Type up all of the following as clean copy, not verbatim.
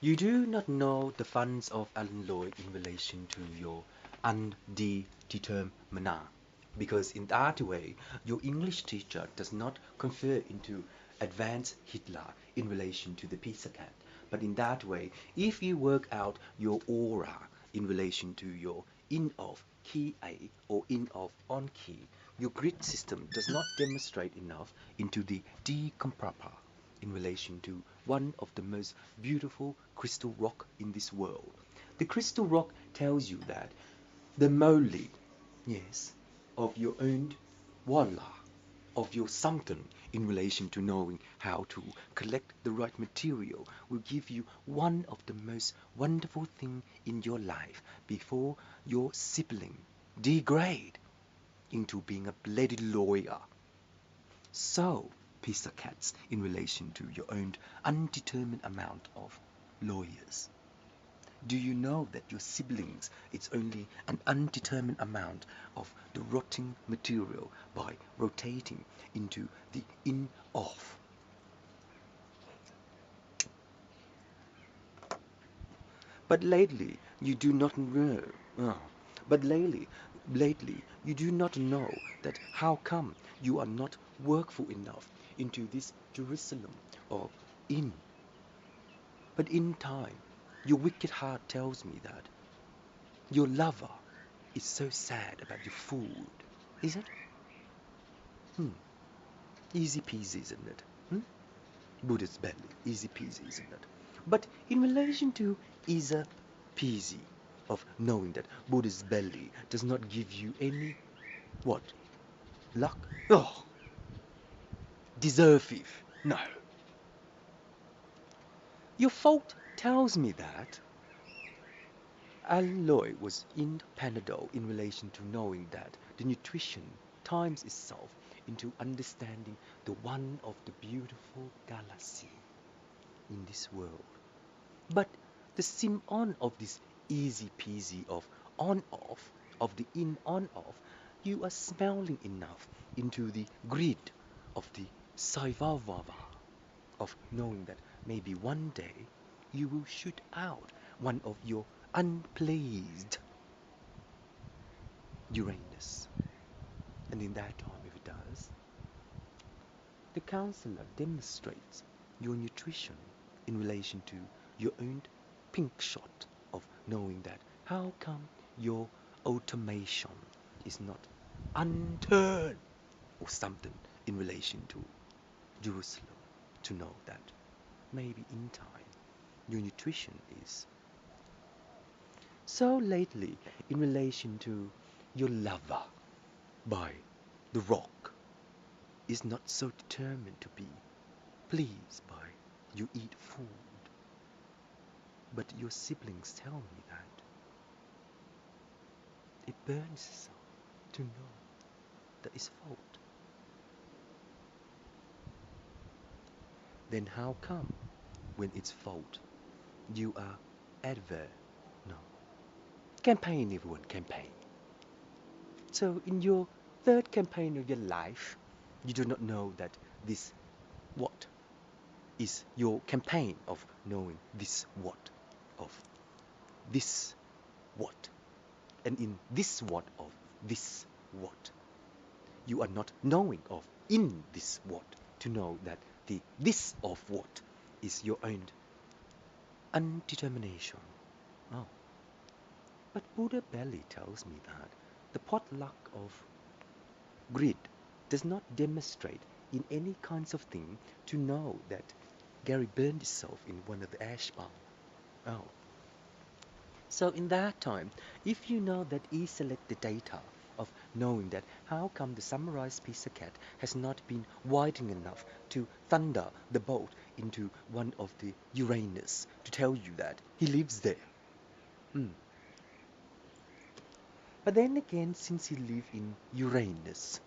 You do not know the funds of Alan Lloyd in relation to your undetermined, because in that way your English teacher does not confer into advanced Hitler in relation to the pizza cat. But in that way, if you work out your aura in relation to your in of key A or in of on key, your grid system does not demonstrate enough into the decomproper in relation to one of the most beautiful crystal rock in this world. The crystal rock tells you that the mole, yes, of your own voila, of your something in relation to knowing how to collect the right material will give you one of the most wonderful thing in your life before your sibling degrade into being a bloody lawyer. So, pizza cats in relation to your own undetermined amount of lawyers. Do you know that your siblings, it's only an undetermined amount of the rotting material by rotating into the in-off? But lately, you do not know. But lately, you do not know that how come you are not workful enough into this Jerusalem or in. But in time, your wicked heart tells me that your lover is so sad about your food. Is it? Hmm. Easy peasy, isn't it? Hmm? Buddha's belly. Easy peasy, isn't it? But in relation to easy peasy of knowing that Buddha's belly does not give you any what? Luck? Oh, deserve it. No. Your fault tells me that alloy was in Panadol in relation to knowing that the nutrition times itself into understanding the one of the beautiful galaxy in this world. But the sim on of this easy peasy of on off, of the in on off, you are smelling enough into the grid of the Saivavava of knowing that maybe one day you will shoot out one of your unpleased Uranus. And in that time, if it does, the counselor demonstrates your nutrition in relation to your own pink shot of knowing that how come your automation is not unturned or something in relation to Jerusalem to know that maybe in time your nutrition is. So lately in relation to your lover by the rock is not so determined to be pleased by you eat food, but your siblings tell me that it burns itself to know that it's fault. Then how come when it's fault you are adverse? No. Campaign, everyone, campaign. So in your third campaign of your life, you do not know that this what is your campaign of knowing this what of this what. And in this what of this what, you are not knowing of in this what to know that the this of what is your own undetermination. Oh, but Buddha belly tells me that the potluck of grid does not demonstrate in any kinds of thing to know that Gary burned itself in one of the ash bowl. Oh. So in that time, if you know that select the data of knowing that how come the summarized pizza cat has not been widening enough to thunder the bolt into one of the Uranus to tell you that he lives there. Hmm. But then again, since he lives in Uranus,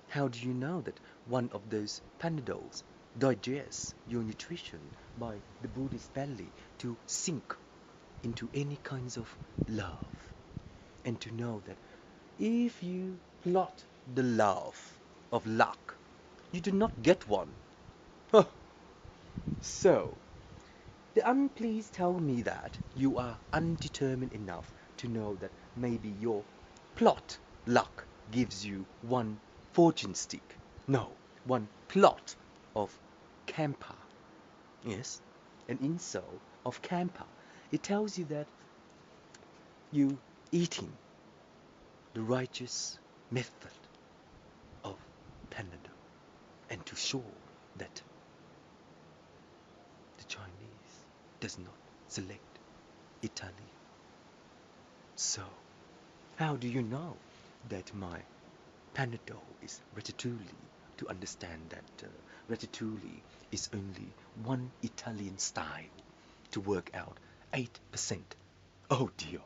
how do you know that one of those panadols digests your nutrition by the Buddhist belly to sink into any kinds of love? And to know that if you plot the love of luck, you do not get one. So, Please tell me that you are undetermined enough to know that maybe your plot luck gives you one fortune stick. No, one plot of camper. Yes, an insult of camper. It tells you that you eating the righteous method of Panadol, and to show that the Chinese does not select Italy. So, how do you know that my Panadol is ratatouille? To understand that ratatouille is only one Italian style to work out 8%. Oh dear.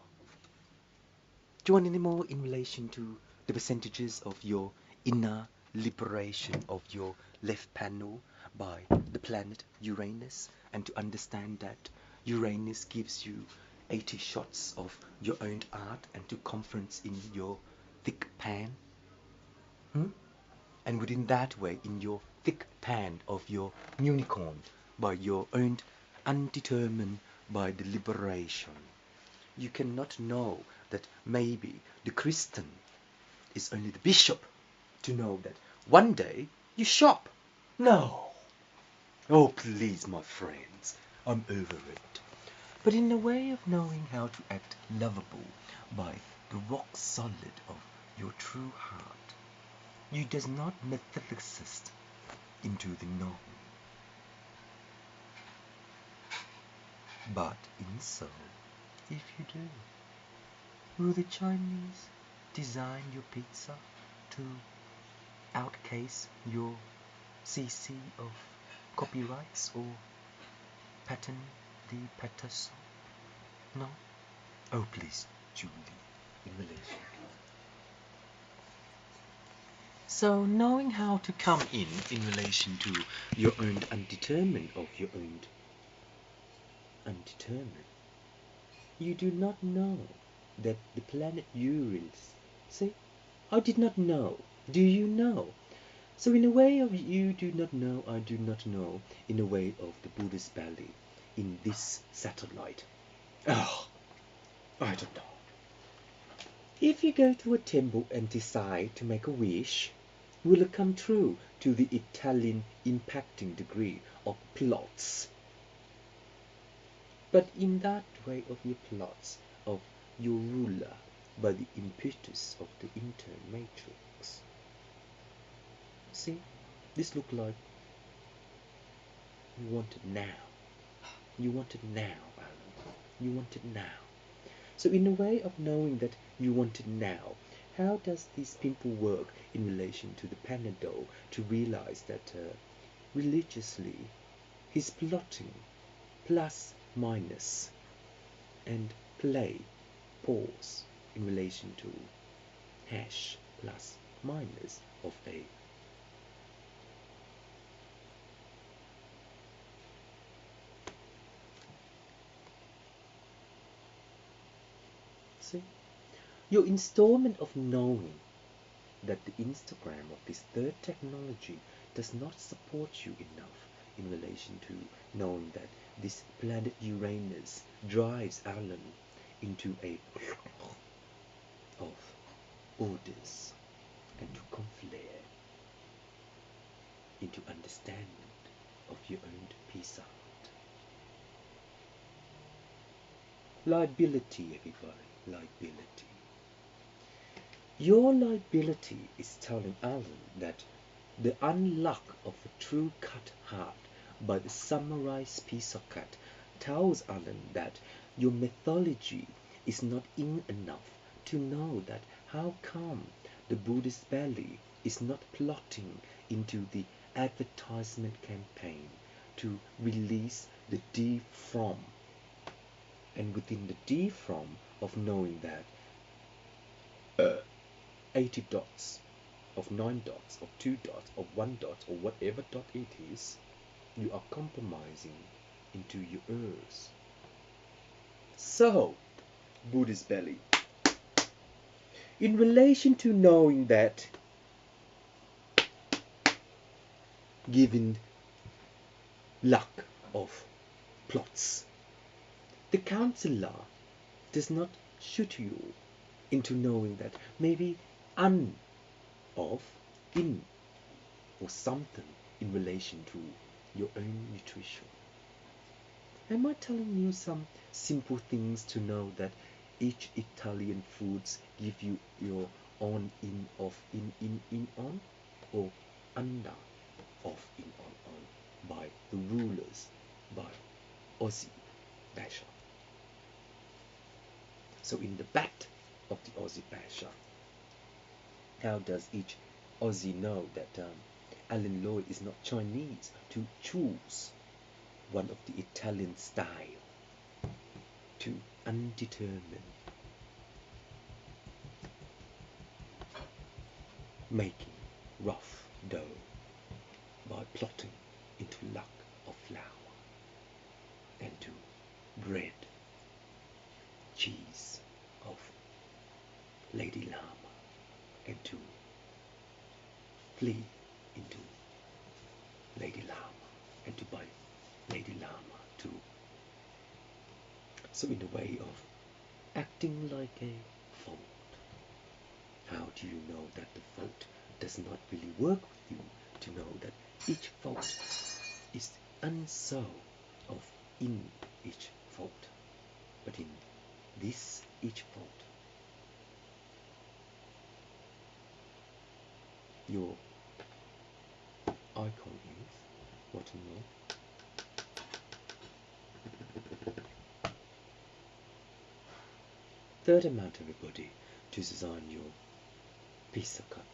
Do you want any more in relation to the percentages of your inner liberation of your left panel by the planet Uranus, and to understand that Uranus gives you 80 shots of your own art and to conference in your thick pan? Hmm? And within that way, in your thick pan of your unicorn, by your own undetermined by the liberation, you cannot know that maybe the Christian is only the bishop to know that one day you shop. No. Oh, please, my friends, I'm over it. But in the way of knowing how to act lovable by the rock solid of your true heart, you does not methodicist into the known, but in so, if you do, will the Chinese design your pizza to outcase your CC of copyrights or patent the Patterson? No? Oh, please, Julie, in relation. So, knowing how to come in relation to your own undetermined of your own undetermined, you do not know that the planet Uranus. See, I did not know. Do you know? So in a way of you do not know, I do not know, in a way of the Buddhist belly, in this satellite. Oh, I don't know. If you go to a temple and decide to make a wish, will it come true to the Italian impacting degree of plots? But in that way of your plots of your ruler by the impetus of the intern matrix. See, this look like you want it now. You want it now, Alan. You want it now. So in a way of knowing that you want it now, how does this pimple work in relation to the Panadol to realize that religiously he's plotting plus minus and play pause in relation to hash plus minus of a see your installment of knowing that the Instagram of this third technology does not support you enough in relation to knowing that this planet Uranus drives Alan into a of orders and to conflict into understanding of your own peace out. Liability, everybody, liability. Your liability is telling Alan that the unlock of a true cut heart by the summarized piece of cut tells Alan that your mythology is not in enough to know that how come the Buddhist belly is not plotting into the advertisement campaign to release the D from, and within the D from of knowing that 80 dots of 9 dots of 2 dots of 1 dot or whatever dot it is, you are compromising into your ears. So, Buddhist belly, in relation to knowing that giving luck of plots. The counselor does not shoot you into knowing that maybe un of in or something in relation to your own nutrition. Am I telling you some simple things to know that each Italian foods give you your on in of in on or under of in on by the rulers by Aussie Basha. So in the back of the Aussie Basha, how does each Aussie know that Alan Lloyd is not Chinese to choose one of the Italian style to undetermined making rough dough by plotting into luck of flour and to bread cheese of Lady Llama and to flee into Lady Llama and to buy Lady Llama too. So in a way of acting like a fault, how do you know that the fault does not really work with you to know that each fault is unso of in each fault, but in this each fault your icon is what you know. Third amount, everybody, to design your pizza cut.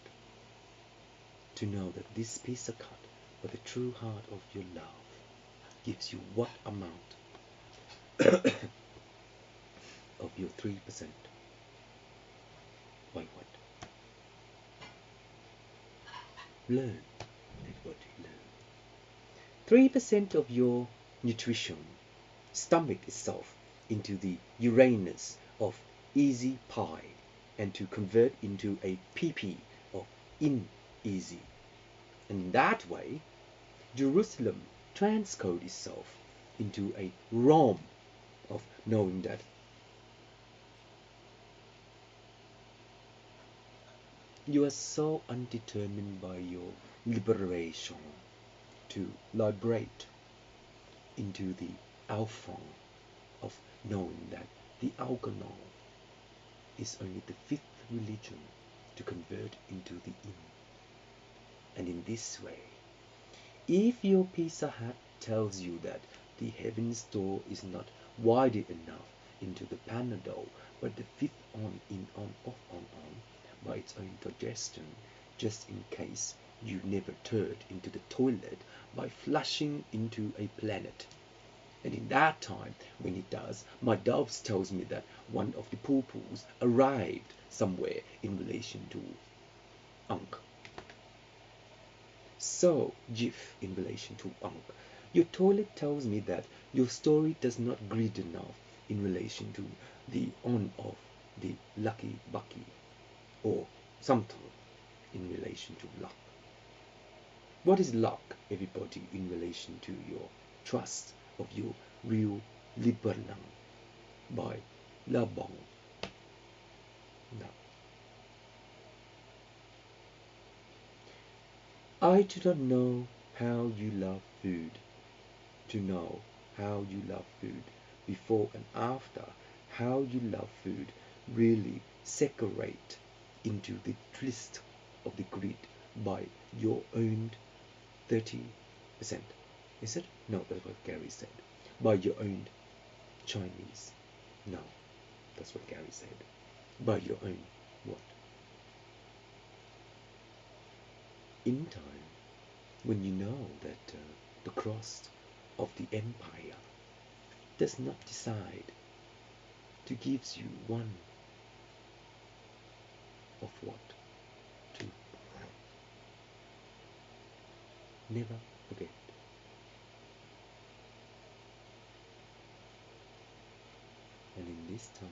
To know that this pizza cut, for the true heart of your love, gives you what amount of your 3%. By what? Learn, everybody, learn. 3% of your nutrition stomach itself into the Uranus of easy pie and to convert into a PP of in easy. And that way, Jerusalem transcode itself into a ROM of knowing that you are so undetermined by your liberation to liberate into the alpha of knowing that the alcohol is only the fifth religion to convert into the in. And in this way, if your Pizza Hut tells you that the heaven's door is not wide enough into the Panadol, but the fifth on, in, on, off, on, by its own digestion, just in case you never turd into the toilet by flushing into a planet. And in that time, when it does, my doves tells me that one of the poo-poos arrived somewhere in relation to Ankh. So, Jif in relation to Ankh. Your toilet tells me that your story does not grid enough in relation to the on of the lucky bucky or something in relation to luck. What is luck, everybody, in relation to your trust of your real Liberlang by Labong? No. I do not know how you love food, to know how you love food before and after how you love food really separate into the twist of the grid by your own 30%. Is it? No, that's what Gary said. By your own Chinese. No, that's what Gary said. By your own what? In time, when you know that the cross of the empire does not decide to give you one of what? To never forget. And in this time,